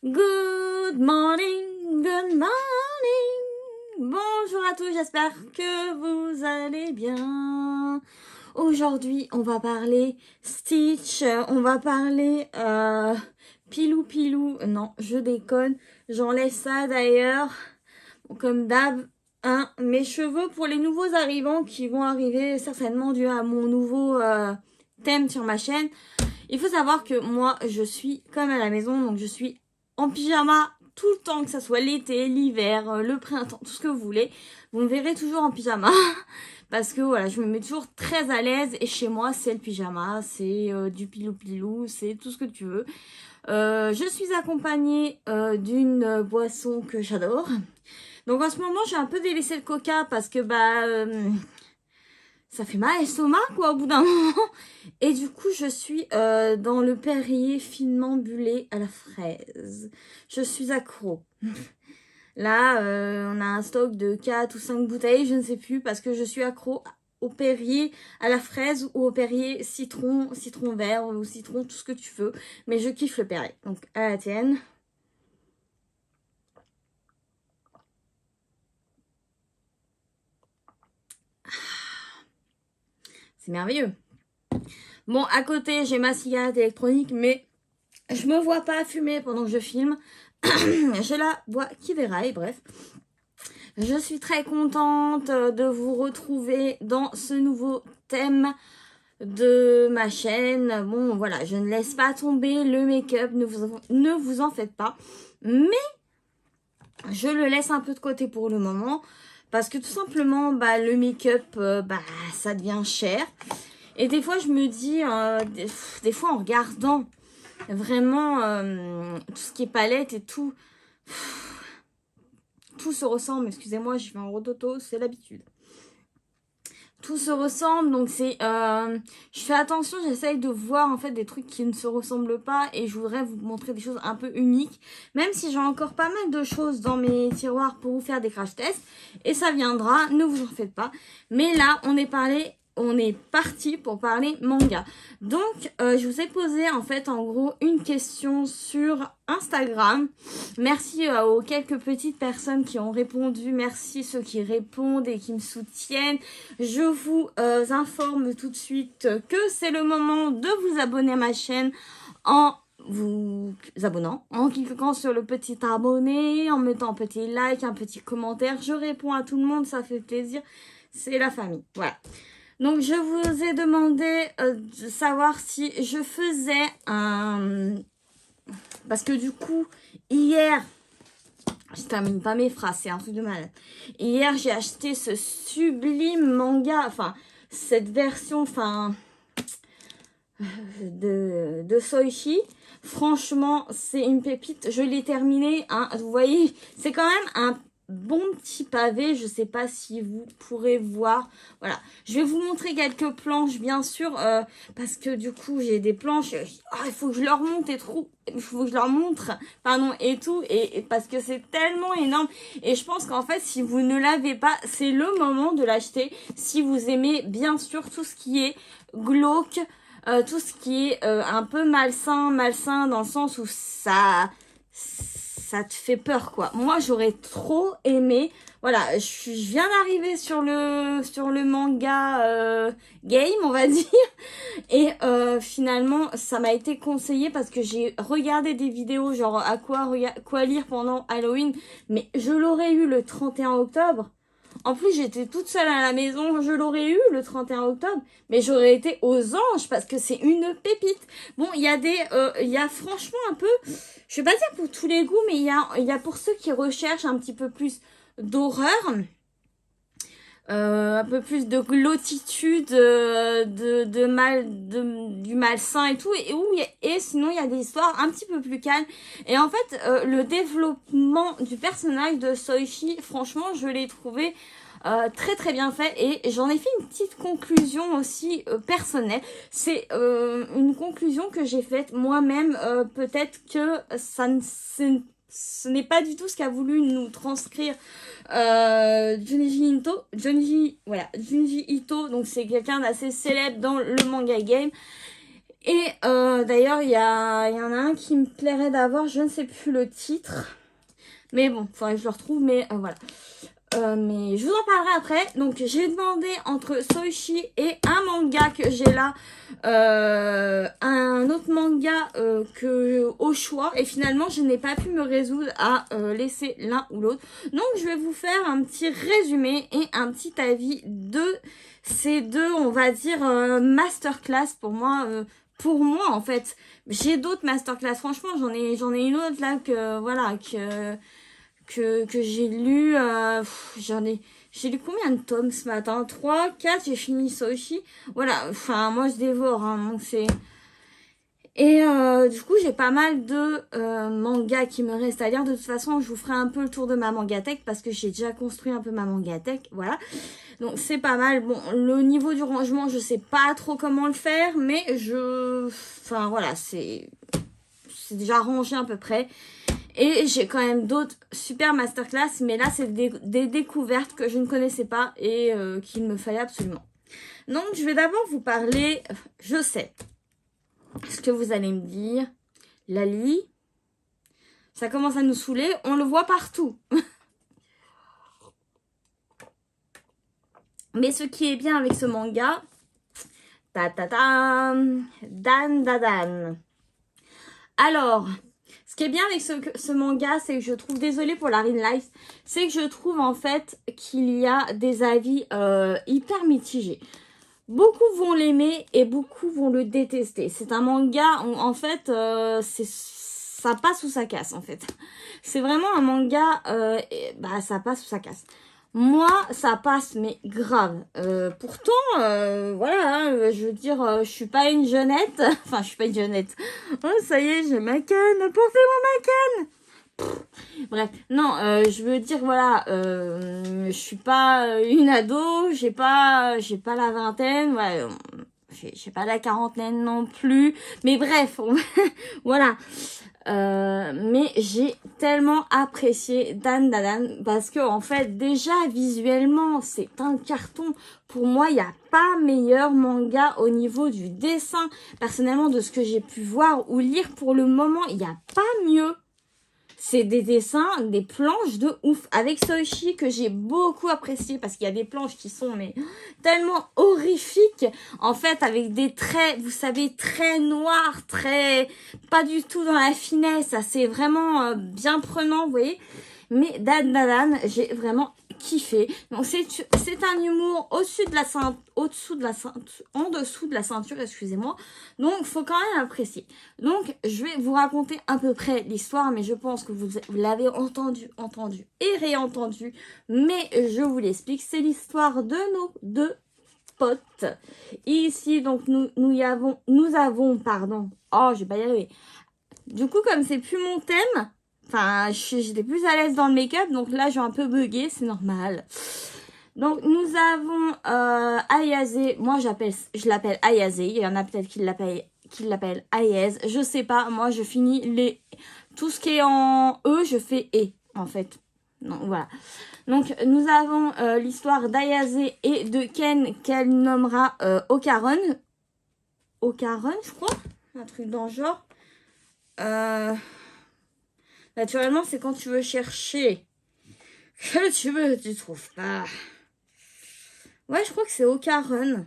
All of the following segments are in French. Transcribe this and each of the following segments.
Good morning, good morning. Bonjour à tous, j'espère que vous allez bien. Aujourd'hui, on va parler Stitch, on va parler Pilou Pilou. Non, je déconne, j'enlève ça d'ailleurs. Comme d'hab, hein, mes cheveux pour les nouveaux arrivants qui vont arriver certainement dû à mon nouveau thème sur ma chaîne. Il faut savoir que moi, je suis comme à la maison, donc je suis en pyjama tout le temps, que ce soit l'été, l'hiver, le printemps, tout ce que vous voulez. Vous me verrez toujours en pyjama parce que voilà, je me mets toujours très à l'aise et chez moi, c'est le pyjama, c'est du pilou-pilou, c'est tout ce que tu veux. Je suis accompagnée d'une boisson que j'adore. Donc en ce moment, j'ai un peu délaissé le coca parce que ça fait mal à l'estomac quoi au bout d'un moment. Et du coup, je suis dans le Perrier finement bullé à la fraise. Je suis accro. Là, on a un stock de 4 ou 5 bouteilles, je ne sais plus, parce que je suis accro au Perrier à la fraise ou au Perrier citron, citron vert ou citron, tout ce que tu veux. Mais je kiffe le Perrier. Donc, à la tienne. C'est merveilleux. Bon, à côté, j'ai ma cigarette électronique, mais je me vois pas fumer pendant que je filme. Je la vois qui verra, bref. Je suis très contente de vous retrouver dans ce nouveau thème de ma chaîne. Bon, voilà, je ne laisse pas tomber le make-up, ne vous en faites pas. Mais je le laisse un peu de côté pour le moment. Parce que tout simplement, le make-up, ça devient cher. Et des fois, je me dis, des fois en regardant vraiment tout ce qui est palette et tout, tout se ressemble. Excusez-moi, je fais un rototo, c'est l'habitude. Tout se ressemble, donc c'est... je fais attention, j'essaye de voir en fait des trucs qui ne se ressemblent pas et je voudrais vous montrer des choses un peu uniques. Même si j'ai encore pas mal de choses dans mes tiroirs pour vous faire des crash tests. Et ça viendra, ne vous en faites pas. Mais là, on est parti pour parler manga. Donc, je vous ai posé en fait en gros une question sur Instagram. Merci aux quelques petites personnes qui ont répondu. Merci ceux qui répondent et qui me soutiennent. Je vous informe tout de suite que c'est le moment de vous abonner à ma chaîne en vous abonnant, en cliquant sur le petit abonné, en mettant un petit like, un petit commentaire. Je réponds à tout le monde, ça fait plaisir. C'est la famille. Voilà. Donc, je vous ai demandé de savoir si je faisais un... Parce que du coup, hier, je termine pas mes phrases, c'est un truc de malade. Hier, j'ai acheté ce sublime manga, enfin, cette version, de Soichi. Franchement, c'est une pépite. Je l'ai terminé, hein. Vous voyez, c'est quand même un bon petit pavé. Je sais pas si vous pourrez voir. Voilà. Je vais vous montrer quelques planches, bien sûr, parce que du coup, j'ai des planches. Il faut que je leur monte il faut que je leur montre, pardon, et tout, et parce que c'est tellement énorme. Et je pense qu'en fait, si vous ne l'avez pas, c'est le moment de l'acheter. Si vous aimez, bien sûr, tout ce qui est glauque, tout ce qui est un peu malsain dans le sens où ça te fait peur quoi. Moi j'aurais trop aimé. Voilà, je viens d'arriver sur le manga game on va dire et finalement ça m'a été conseillé parce que j'ai regardé des vidéos genre à quoi lire pendant Halloween, mais je l'aurais eu le 31 octobre. En plus, j'étais toute seule à la maison, je l'aurais eu le 31 octobre, mais j'aurais été aux anges parce que c'est une pépite. Bon, il y a franchement un peu, je vais pas dire pour tous les goûts, mais il y a pour ceux qui recherchent un petit peu plus d'horreur, un peu plus de glotitude, du malsain et tout, et sinon il y a des histoires un petit peu plus calmes. Et en fait, le développement du personnage de Soichi, franchement, je l'ai trouvé très très bien fait et j'en ai fait une petite conclusion aussi personnelle. C'est une conclusion que j'ai faite moi-même. Peut-être que ce n'est pas du tout ce qu'a voulu nous transcrire Junji Ito. Donc c'est quelqu'un d'assez célèbre dans le manga game. Et d'ailleurs, il y en a un qui me plairait d'avoir, je ne sais plus le titre. Mais bon, il faudrait que je le retrouve, mais voilà. Mais je vous en parlerai après. Donc j'ai demandé entre Soichi et un manga que j'ai là, un autre manga que au choix. Et finalement je n'ai pas pu me résoudre à laisser l'un ou l'autre. Donc je vais vous faire un petit résumé et un petit avis de ces deux, on va dire, masterclass pour moi. Pour moi en fait, j'ai d'autres masterclass. Franchement j'en ai une autre là que voilà que j'ai lu, j'ai lu combien de tomes ce matin? 3, 4, j'ai fini ça aussi. Voilà, enfin, moi je dévore, hein, donc c'est... Et du coup, j'ai pas mal de mangas qui me restent à lire. De toute façon, je vous ferai un peu le tour de ma mangatech parce que j'ai déjà construit un peu ma mangatech, voilà. Donc c'est pas mal. Bon, le niveau du rangement, je sais pas trop comment le faire, mais enfin voilà, c'est déjà rangé à peu près. Et j'ai quand même d'autres super masterclass, mais là, c'est des découvertes que je ne connaissais pas et qu'il me fallait absolument. Donc, je vais d'abord vous parler, je sais ce que vous allez me dire. Lali, ça commence à nous saouler, on le voit partout. Mais ce qui est bien avec ce manga, Dan Dan. Alors, ce qui est bien avec ce manga, c'est que je trouve, désolée pour la Ring Life, c'est que je trouve en fait qu'il y a des avis hyper mitigés. Beaucoup vont l'aimer et beaucoup vont le détester. C'est un manga où en fait, ça passe ou ça casse en fait. C'est vraiment un manga, ça passe ou ça casse. Moi, ça passe, mais grave. Pourtant, voilà, hein, je veux dire, je suis pas une jeunette. Enfin, je suis pas une jeunette. Oh, ça y est, j'ai ma canne. Portez-moi ma canne. Bref, non, je veux dire, voilà, je suis pas une ado, j'ai pas la vingtaine, ouais, j'ai pas la quarantaine non plus, mais bref, voilà. Mais j'ai tellement apprécié Dan Dan parce que en fait déjà visuellement c'est un carton. Pour moi il n'y a pas meilleur manga au niveau du dessin. Personnellement de ce que j'ai pu voir ou lire pour le moment il n'y a pas mieux. C'est des dessins, des planches de ouf. Avec Soichi que j'ai beaucoup apprécié parce qu'il y a des planches qui sont mais tellement horrifiques. En fait avec des traits, vous savez, très noirs, très... pas du tout dans la finesse. C'est vraiment bien prenant, vous voyez. Mais Dan Dan Dan, j'ai vraiment kiffé. Donc c'est un humour au-dessus de la en dessous de la ceinture, excusez-moi. Donc faut quand même apprécier. Donc je vais vous raconter à peu près l'histoire, mais je pense que vous l'avez entendu et réentendu. Mais je vous l'explique. C'est l'histoire de nos deux potes. Ici donc nous avons pardon. Oh, je vais pas y arriver. Du coup comme c'est plus mon thème. Enfin, j'étais plus à l'aise dans le make-up, donc là, j'ai un peu bugué, c'est normal. Donc, nous avons Ayase. Moi, je l'appelle Ayase. Il y en a peut-être qui l'appellent Ayase. Je sais pas. Moi, je finis tout ce qui est en E, je fais E, en fait. Donc, voilà. Donc, nous avons l'histoire d'Ayase et de Ken, qu'elle nommera Okaron. Okaron, je crois. Un truc dans le genre. Naturellement, c'est quand tu veux chercher. Que tu trouves pas. Ouais, je crois que c'est Okarun.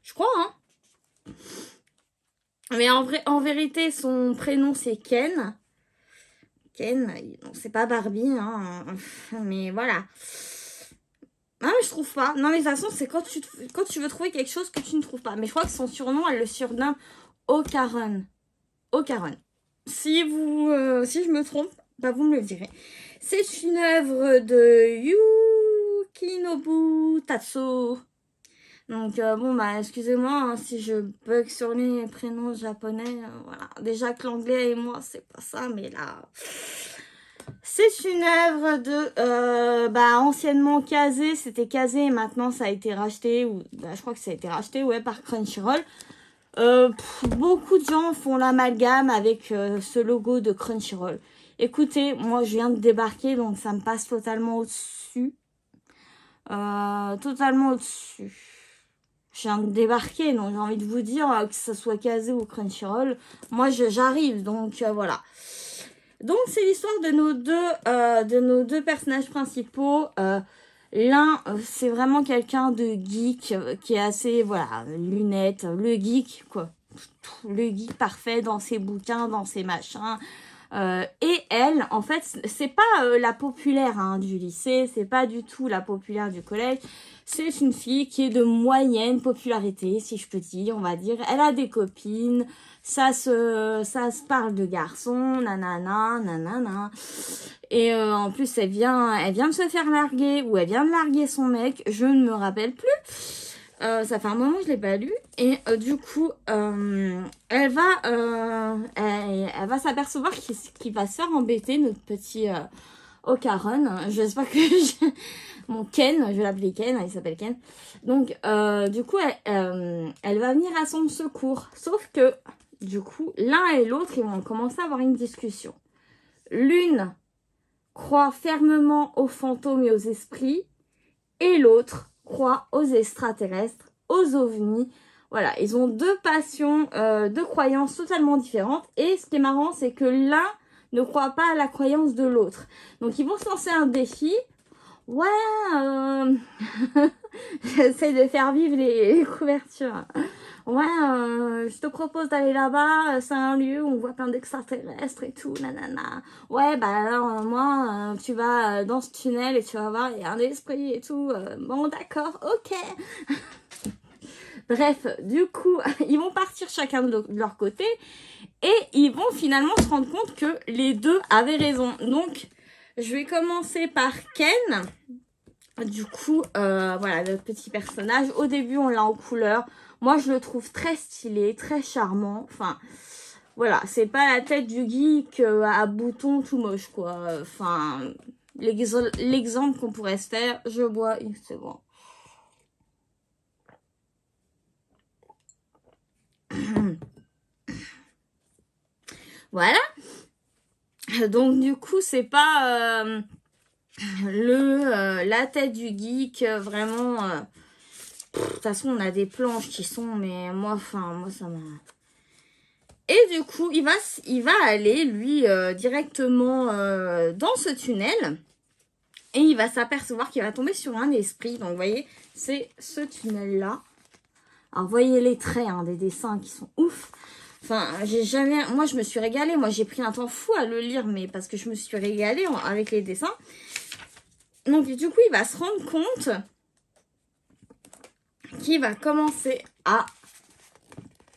Je crois, hein. Mais en vérité, son prénom, c'est Ken. Ken, non, c'est pas Barbie, hein. Mais voilà. Non, mais je trouve pas. Non, mais de toute façon, c'est quand tu veux trouver quelque chose que tu ne trouves pas. Mais je crois que son surnom, elle le surnomme Okarun. Okarun. Si je me trompe, bah vous me le direz. C'est une œuvre de Yukinobu Tatsu. Donc bon bah excusez-moi hein, si je bug sur les prénoms japonais. Voilà. Déjà que l'anglais et moi c'est pas ça, mais là c'est une œuvre de anciennement Kazé, c'était Kazé et maintenant ça a été racheté ou je crois que ça a été racheté ouais par Crunchyroll. Beaucoup de gens font l'amalgame avec ce logo de Crunchyroll. Écoutez, moi je viens de débarquer donc ça me passe totalement au-dessus. Totalement au-dessus. je viens de débarquer, donc j'ai envie de vous dire que ce soit Kazé ou Crunchyroll, moi j'arrive, donc voilà. Donc c'est l'histoire de nos deux personnages principaux. L'un, c'est vraiment quelqu'un de geek qui est assez, voilà, lunettes, le geek, quoi. Le geek parfait dans ses bouquins, dans ses machins. Et elle, en fait, c'est pas la populaire hein, du lycée, c'est pas du tout la populaire du collège. C'est une fille qui est de moyenne popularité, si je peux dire, on va dire. Elle a des copines, ça se parle de garçons, nanana, nanana. Et en plus, elle vient de se faire larguer, ou elle vient de larguer son mec, je ne me rappelle plus. Ça fait un moment que je l'ai pas lu et du coup elle va s'apercevoir qu'il va se faire embêter notre petit Ocaron. J'espère que mon Ken, je vais l'appeler Ken, il s'appelle Ken. Donc du coup elle va venir à son secours. Sauf que du coup l'un et l'autre ils vont commencer à avoir une discussion. L'une croit fermement aux fantômes et aux esprits et l'autre croit aux extraterrestres, aux ovnis. Voilà, ils ont deux passions, deux croyances totalement différentes. Et ce qui est marrant, c'est que l'un ne croit pas à la croyance de l'autre. Donc ils vont se lancer un défi. Ouais, j'essaie de faire vivre les couvertures. Ouais, je te propose d'aller là-bas, c'est un lieu où on voit plein d'extraterrestres et tout, nanana. Ouais, bah alors moi, tu vas dans ce tunnel et tu vas voir, il y a un esprit et tout. Bon, d'accord, ok. Bref, du coup, ils vont partir chacun de leur côté et ils vont finalement se rendre compte que les deux avaient raison. Donc, je vais commencer par Ken. Du coup, voilà, notre petit personnage. Au début, on l'a en couleur. Moi, je le trouve très stylé, très charmant. Enfin, voilà, c'est pas la tête du geek à boutons tout moche, quoi. Enfin, l'exemple qu'on pourrait se faire, je bois, c'est bon. Voilà. Donc, du coup, c'est pas la tête du geek, vraiment... de toute façon, on a des planches qui sont, mais moi, ça m'a... Et du coup, il va aller, lui, directement dans ce tunnel. Et il va s'apercevoir qu'il va tomber sur un esprit. Donc, vous voyez, c'est ce tunnel-là. Alors, vous voyez les traits hein, des dessins qui sont ouf. Enfin, moi, je me suis régalée. Moi, j'ai pris un temps fou à le lire, mais parce que je me suis régalée avec les dessins. Donc, du coup, il va se rendre compte qu'il va commencer à...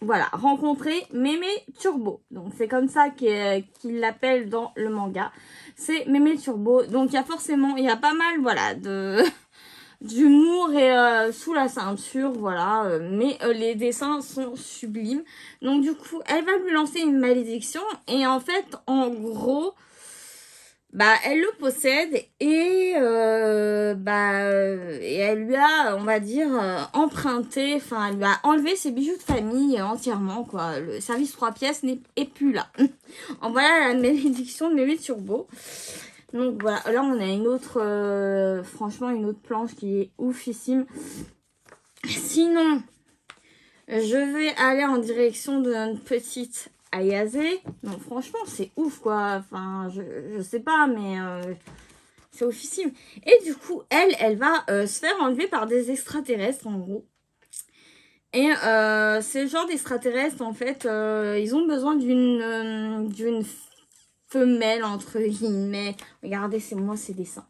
Voilà, rencontrer Mémé Turbo. Donc, c'est comme ça qu'il l'appelle dans le manga. C'est Mémé Turbo. Donc, il y a pas mal, voilà, d'humour et sous la ceinture, voilà. Mais les dessins sont sublimes. Donc, du coup, elle va lui lancer une malédiction. Et en fait, en gros... Bah, elle le possède et elle lui a, on va dire, emprunté, enfin, elle lui a enlevé ses bijoux de famille entièrement, quoi. Le service 3 pièces est plus là. En voilà la malédiction de Mémé Turbo. Donc voilà, là on a une autre, franchement, une autre planche qui est oufissime. Sinon, je vais aller en direction de notre petite Ayase. Donc franchement, c'est ouf quoi. Enfin, je sais pas, mais c'est oufissime. Et du coup, elle va se faire enlever par des extraterrestres en gros. Et ces genres d'extraterrestres, en fait, ils ont besoin d'une femelle, entre guillemets. Regardez, c'est moi ces dessins.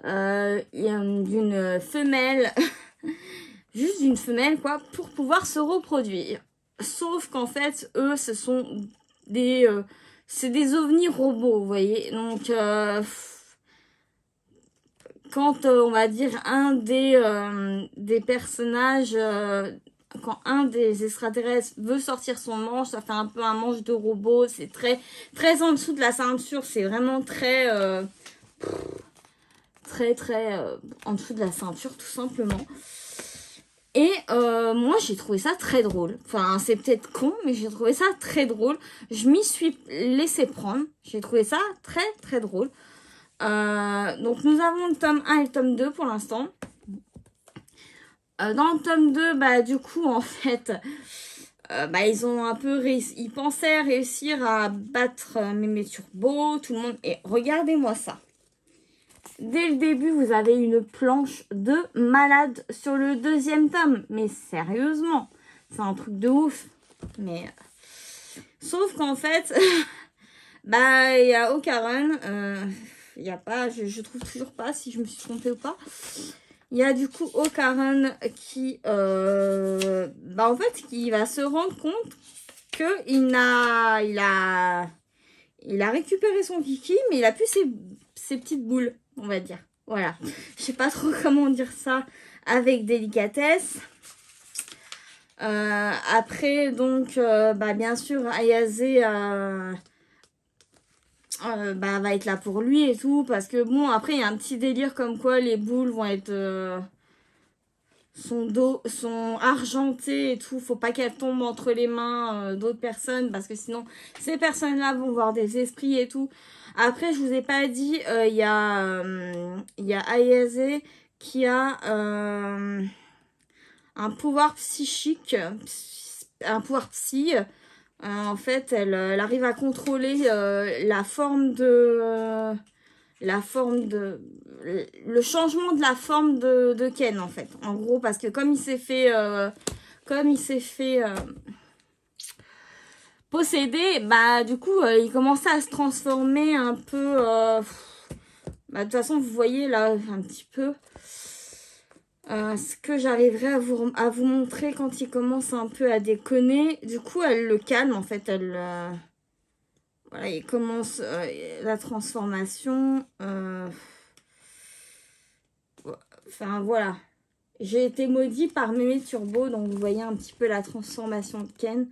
D'une femelle... juste d'une femelle, quoi, pour pouvoir se reproduire. Sauf qu'en fait, eux, ce sont c'est des ovnis robots, vous voyez. Donc, quand, on va dire, un des personnages, quand un des extraterrestres veut sortir son manche, ça fait un peu un manche de robot. C'est très, très en dessous de la ceinture. C'est vraiment très, très en dessous de la ceinture, tout simplement. Et moi, j'ai trouvé ça très drôle. Enfin, c'est peut-être con, mais j'ai trouvé ça très drôle. Je m'y suis laissée prendre. J'ai trouvé ça très, très drôle. Donc, nous avons le tome 1 et le tome 2 pour l'instant. Dans le tome 2, bah du coup, en fait, bah ils ont un peu ils pensaient réussir à battre Mémé Turbo, tout le monde. Et regardez-moi ça. Dès le début, vous avez une planche de malade sur le 2e tome. Mais sérieusement, c'est un truc de ouf. Mais sauf qu'en fait, bah il y a Ocaron. Il y a pas, je trouve toujours pas si je me suis trompée ou pas. Il y a du coup Ocaron qui, bah en fait, qui va se rendre compte que il a récupéré son kiki, mais il a plus ses petites boules, on va dire. Voilà. Je sais pas trop comment dire ça avec délicatesse. Après, donc, bah bien sûr, Ayase bah, va être là pour lui et tout, parce que bon, après, il y a un petit délire comme quoi les boules vont être... sont argentées et tout, faut pas qu'elles tombent entre les mains d'autres personnes parce que sinon ces personnes-là vont voir des esprits et tout. Après, je vous ai pas dit, il y a Ayase qui a un pouvoir psychique, un pouvoir psy. En fait, elle arrive à contrôler le changement de la forme de Ken, en fait, en gros, parce que comme il s'est fait posséder, bah du coup il commençait à se transformer un peu bah, de toute façon vous voyez là un petit peu ce que j'arriverai à vous montrer quand il commence un peu à déconner. Du coup elle le calme, en fait, voilà, il commence la transformation. Enfin, voilà. J'ai été maudit par Mémé Turbo, donc vous voyez un petit peu la transformation de Ken.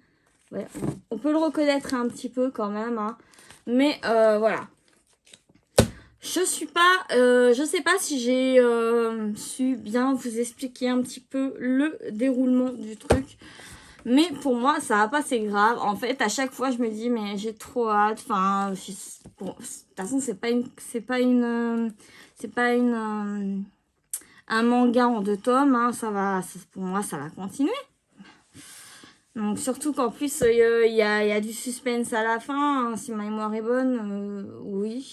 Ouais, on peut le reconnaître un petit peu quand même, hein. Mais voilà. Je sais pas si j'ai su bien vous expliquer un petit peu le déroulement du truc. Mais pour moi, ça va pas, c'est grave. En fait, à chaque fois, je me dis, mais j'ai trop hâte. Enfin, bon, de toute façon, c'est pas un manga en 2 tomes. Hein, pour moi, ça va continuer. Donc, surtout qu'en plus, il y a du suspense à la fin. Hein, si ma mémoire est bonne, oui.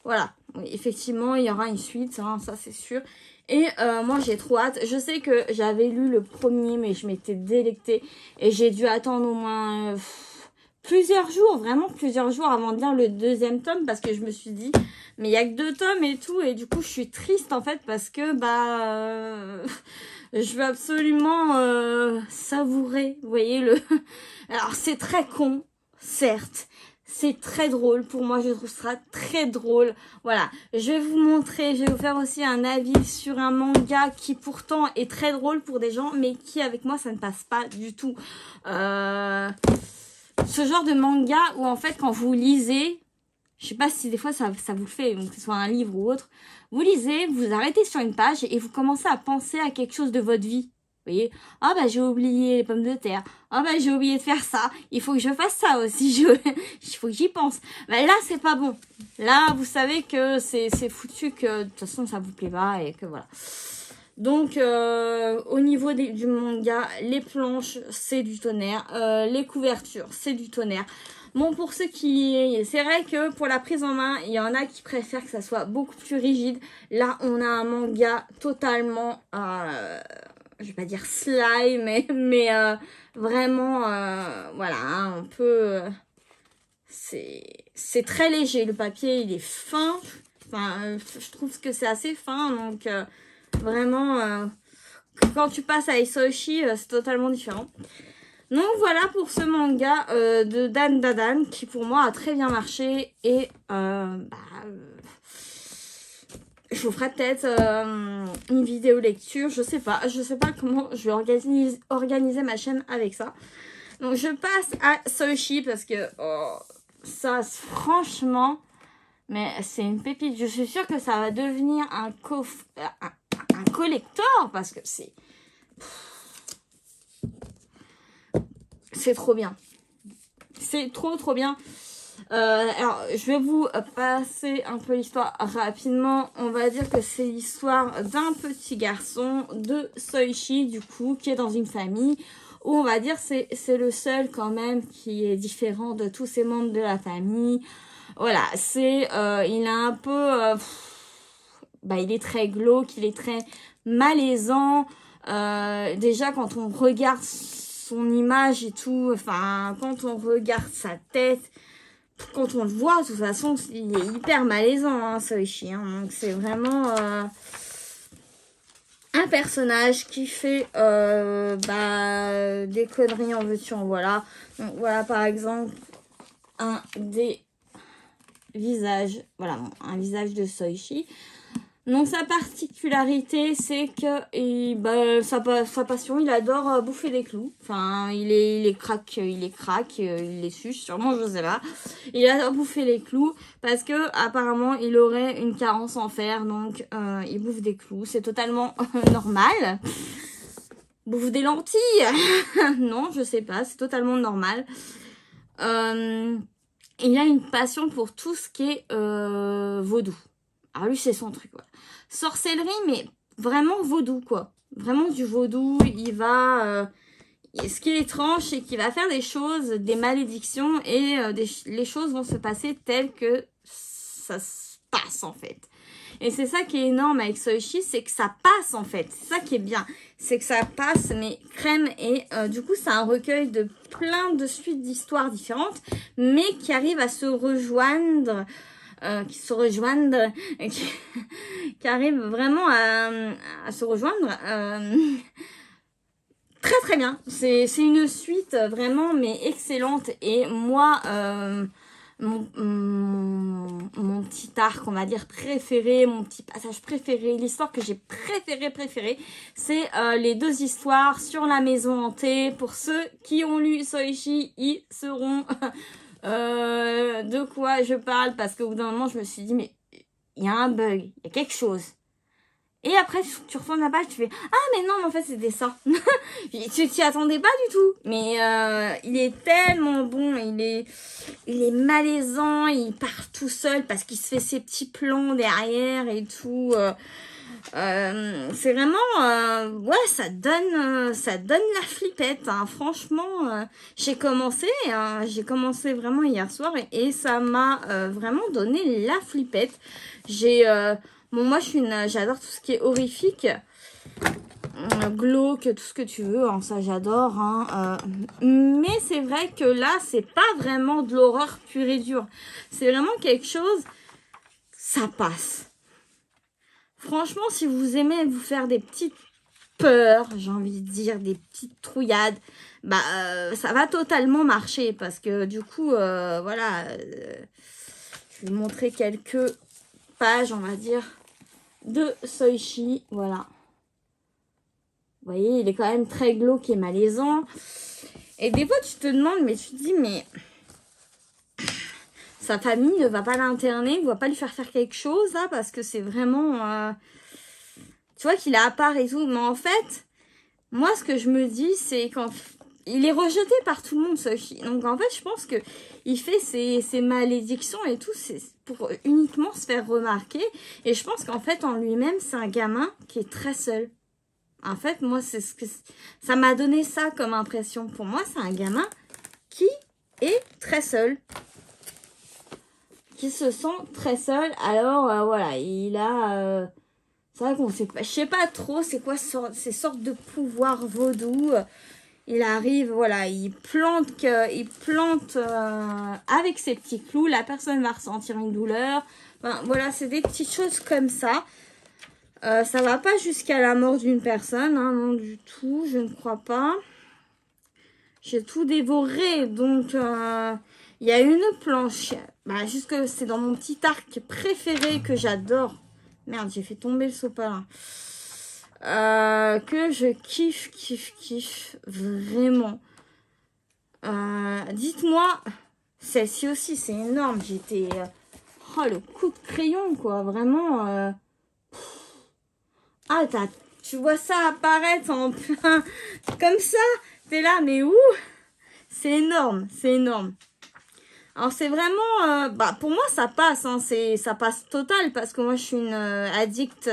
Voilà, oui, effectivement, il y aura une suite, hein, ça c'est sûr. Et moi, j'ai trop hâte. Je sais que j'avais lu le premier, mais je m'étais délectée. Et j'ai dû attendre au moins plusieurs jours, vraiment plusieurs jours avant de lire le 2e tome. Parce que je me suis dit, mais il n'y a que 2 tomes et tout. Et du coup, je suis triste en fait parce que je veux absolument savourer, vous voyez, Alors, c'est très con, certes. C'est très drôle. Pour moi, je trouve ça très drôle. Voilà. Je vais vous montrer, je vais vous faire aussi un avis sur un manga qui pourtant est très drôle pour des gens, mais qui avec moi, ça ne passe pas du tout. Ce genre de manga où en fait, quand vous lisez, je sais pas si des fois ça vous le fait, que ce soit un livre ou autre, vous lisez, vous arrêtez sur une page et vous commencez à penser à quelque chose de votre vie. Vous voyez, ah bah j'ai oublié les pommes de terre, ah bah j'ai oublié de faire ça, il faut que je fasse ça aussi, il faut que j'y pense. Bah là c'est pas bon, là vous savez que c'est foutu, que de toute façon ça vous plaît pas et que voilà. Donc au niveau du manga, les planches c'est du tonnerre, les couvertures c'est du tonnerre. Bon, pour ceux qui... C'est vrai que pour la prise en main, il y en a qui préfèrent que ça soit beaucoup plus rigide. Là, on a un manga totalement... je vais pas dire slime, mais vraiment... voilà, hein, on peut... c'est très léger. Le papier, il est fin. Enfin, je trouve que c'est assez fin. Donc, vraiment... quand tu passes à Isoshi, c'est totalement différent. Donc voilà pour ce manga de Dan Dadan qui pour moi a très bien marché et je vous ferai peut-être une vidéo lecture, je sais pas comment je vais organiser ma chaîne avec ça. Donc je passe à Soichi parce que ça franchement, mais c'est une pépite. Je suis sûre que ça va devenir un collector parce que c'est trop bien. C'est trop bien. Alors, je vais vous passer un peu l'histoire rapidement. On va dire que c'est l'histoire d'un petit garçon de Soichi, du coup, qui est dans une famille où on va dire c'est le seul quand même qui est différent de tous ses membres de la famille. Voilà, il a un peu, il est très glauque, il est très malaisant. Déjà quand on regarde son image et tout, enfin quand on regarde sa tête, quand on le voit, de toute façon, il est hyper malaisant, hein, Soichi. Hein, donc c'est vraiment un personnage qui fait des conneries en veux-tu en voilà. Donc voilà par exemple un des visages, voilà, un visage de Soichi. Donc sa particularité, c'est que sa passion, il adore bouffer des clous. Enfin, il est crack, il les suce, sûrement, je sais pas. Il adore bouffer les clous parce que apparemment, il aurait une carence en fer, donc il bouffe des clous. C'est totalement normal. Bouffe des lentilles. Non, je sais pas, c'est totalement normal. Il a une passion pour tout ce qui est vaudou. Alors lui, c'est son truc, voilà. Sorcellerie, mais vraiment vaudou, quoi. Vraiment du vaudou. Il va... ce qui est étrange, c'est qu'il va faire des choses, des malédictions, et les choses vont se passer telles que ça se passe, en fait. Et c'est ça qui est énorme avec Soichi, c'est que ça passe, en fait. C'est ça qui est bien. C'est que ça passe, mais crème. Et du coup, c'est un recueil de plein de suites d'histoires différentes, mais qui arrivent à se rejoindre... qui arrivent vraiment à se rejoindre très très bien. C'est une suite vraiment mais excellente et moi mon petit arc on va dire préféré, mon petit passage préféré, l'histoire que j'ai préférée, c'est les deux histoires sur la maison hantée. Pour ceux qui ont lu Soichi, ils seront de quoi je parle, parce qu'au bout d'un moment je me suis dit mais il y a un bug, il y a quelque chose. Et après tu retournes la page, tu fais ah mais non mais en fait c'était ça. Tu t'y attendais pas du tout. Mais il est tellement bon, il est malaisant, il part tout seul parce qu'il se fait ses petits plans derrière et tout. C'est vraiment ouais, ça donne la flippette, hein. Franchement j'ai commencé vraiment hier soir et ça m'a vraiment donné la flippette. Moi j'adore tout ce qui est horrifique, glauque, tout ce que tu veux, hein, ça j'adore, hein, mais c'est vrai que là c'est pas vraiment de l'horreur pure et dure, c'est vraiment quelque chose, ça passe. Franchement, si vous aimez vous faire des petites peurs, j'ai envie de dire, des petites trouillades, ça va totalement marcher. Parce que du coup, voilà, je vais vous montrer quelques pages, on va dire, de Soichi. Voilà. Vous voyez, il est quand même très glauque et malaisant. Et des fois, tu te demandes, mais tu te dis, mais... sa famille ne va pas l'interner, ne va pas lui faire quelque chose, là, parce que c'est vraiment... tu vois qu'il est à part et tout. Mais en fait, moi, ce que je me dis, c'est qu'il est rejeté par tout le monde, Soichi. Donc, en fait, je pense que il fait ses malédictions et tout, c'est pour uniquement se faire remarquer. Et je pense qu'en fait, en lui-même, c'est un gamin qui est très seul. En fait, moi, c'est ce que... ça m'a donné ça comme impression. Pour moi, c'est un gamin qui est très seul. Qui se sent très seul. Alors, voilà, il a... c'est vrai qu'on sait pas... je sais pas trop c'est quoi ces sortes de pouvoirs vaudou. Il arrive, voilà, il plante avec ses petits clous. La personne va ressentir une douleur. Enfin, voilà, c'est des petites choses comme ça. Ça va pas jusqu'à la mort d'une personne, hein, non du tout, je ne crois pas. J'ai tout dévoré, donc il y a une planche. Jusque c'est dans mon petit arc préféré que j'adore. Merde, j'ai fait tomber le sopalin. Que je kiffe vraiment. Dites-moi, celle-ci aussi, c'est énorme. J'étais... oh, le coup de crayon, quoi. Vraiment... ah, tu vois ça apparaître en plein... comme ça. T'es là, mais où? C'est énorme, c'est énorme. Alors c'est vraiment, pour moi ça passe, hein, ça passe total parce que moi je suis une addict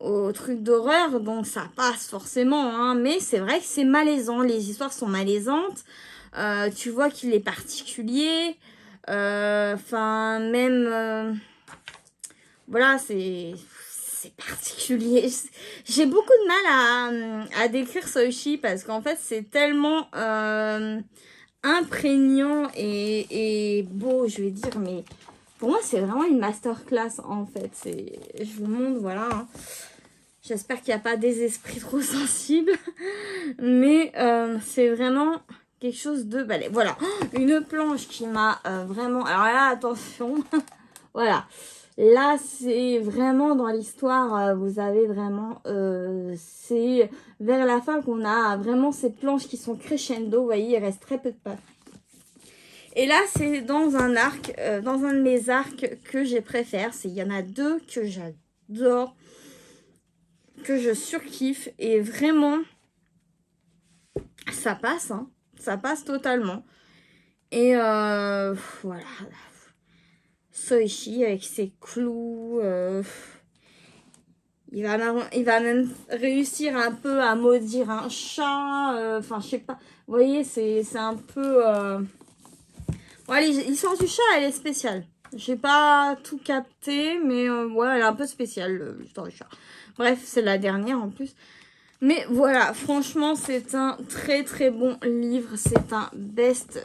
aux trucs d'horreur, donc ça passe forcément, hein, mais c'est vrai que c'est malaisant, les histoires sont malaisantes, tu vois qu'il est particulier, enfin même, voilà, c'est particulier. J'ai beaucoup de mal à décrire Soichi parce qu'en fait c'est tellement imprégnant et beau, je vais dire, mais pour moi c'est vraiment une masterclass en fait. Je vous montre, voilà, hein. J'espère qu'il n'y a pas des esprits trop sensibles, mais c'est vraiment quelque chose de balai. Voilà, une planche qui m'a vraiment, alors là attention, voilà. Là, c'est vraiment dans l'histoire, vous avez vraiment, c'est vers la fin qu'on a vraiment ces planches qui sont crescendo, vous voyez, il reste très peu de pages. Et là, c'est dans un arc, dans un de mes arcs que j'ai préféré. Il y en a deux que j'adore, que je surkiffe, et vraiment, ça passe, hein, ça passe totalement. Et voilà. Soichi avec ses clous, il va même réussir un peu à maudire un chat, enfin je sais pas, vous voyez c'est un peu, ouais, l'histoire du chat elle est spéciale, j'ai pas tout capté mais ouais elle est un peu spéciale l'histoire du chat, bref c'est la dernière en plus. Mais voilà, franchement, c'est un très très bon livre. C'est un best,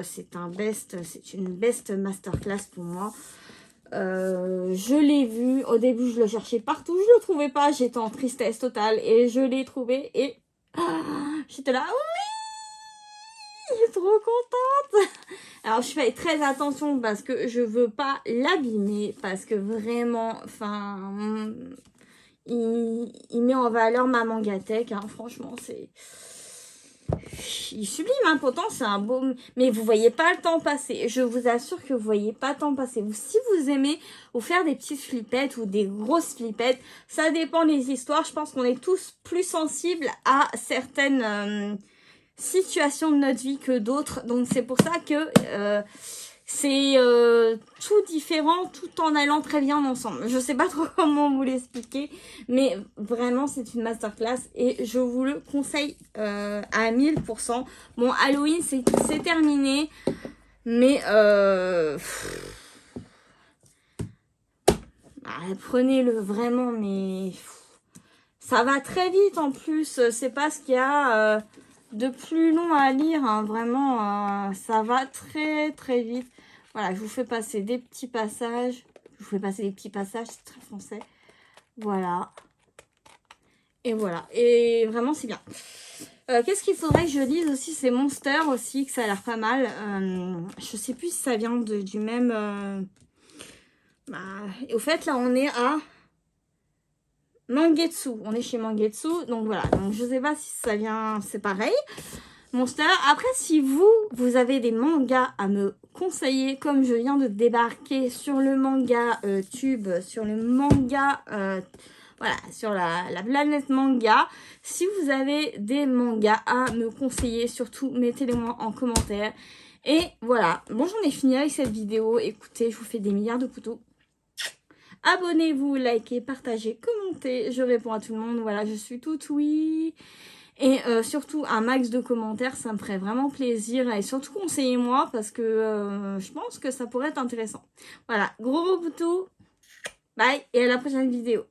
c'est une best masterclass pour moi. Je l'ai vu, au début je le cherchais partout, je le trouvais pas, j'étais en tristesse totale et je l'ai trouvé et j'étais là, oui, je suis trop contente. Alors je fais très attention parce que je veux pas l'abîmer, parce que vraiment, enfin... Il met en valeur ma mangatech, hein, franchement, il sublime, hein, pourtant c'est un beau... Mais vous voyez pas le temps passer, je vous assure que vous voyez pas le temps passer. Si vous aimez vous faire des petites flippettes ou des grosses flippettes, ça dépend des histoires, je pense qu'on est tous plus sensibles à certaines situations de notre vie que d'autres, donc c'est pour ça que... c'est tout différent tout en allant très bien ensemble. Je sais pas trop comment vous l'expliquer, mais vraiment c'est une masterclass et je vous le conseille à 1000%. Bon, Halloween c'est terminé, mais prenez-le vraiment, mais ça va très vite en plus. C'est pas ce qu'il y a de plus long à lire, hein. Vraiment ça va très très vite. Voilà, je vous fais passer des petits passages. Je vous fais passer des petits passages, c'est très français. Voilà. Et voilà. Et vraiment, c'est bien. Qu'est-ce qu'il faudrait que je lise aussi? C'est Monster aussi, que ça a l'air pas mal. Je sais plus si ça vient du même... Et au fait, là, on est à Mangetsu. On est chez Mangetsu. Donc voilà. Donc je sais pas si ça vient... C'est pareil. Monster. Après, si vous avez des mangas à me conseiller, comme je viens de débarquer sur le manga tube, sur le manga, voilà, sur la planète manga, si vous avez des mangas à me conseiller, surtout mettez-les-moi en commentaire. Et voilà, bon, j'en ai fini avec cette vidéo. Écoutez, je vous fais des milliards de couteaux. Abonnez-vous, likez, partagez, commentez. Je réponds à tout le monde. Voilà, je suis toute oui. Et surtout un max de commentaires, ça me ferait vraiment plaisir. Et surtout conseillez-moi parce que je pense que ça pourrait être intéressant. Voilà, gros bisous, bye et à la prochaine vidéo.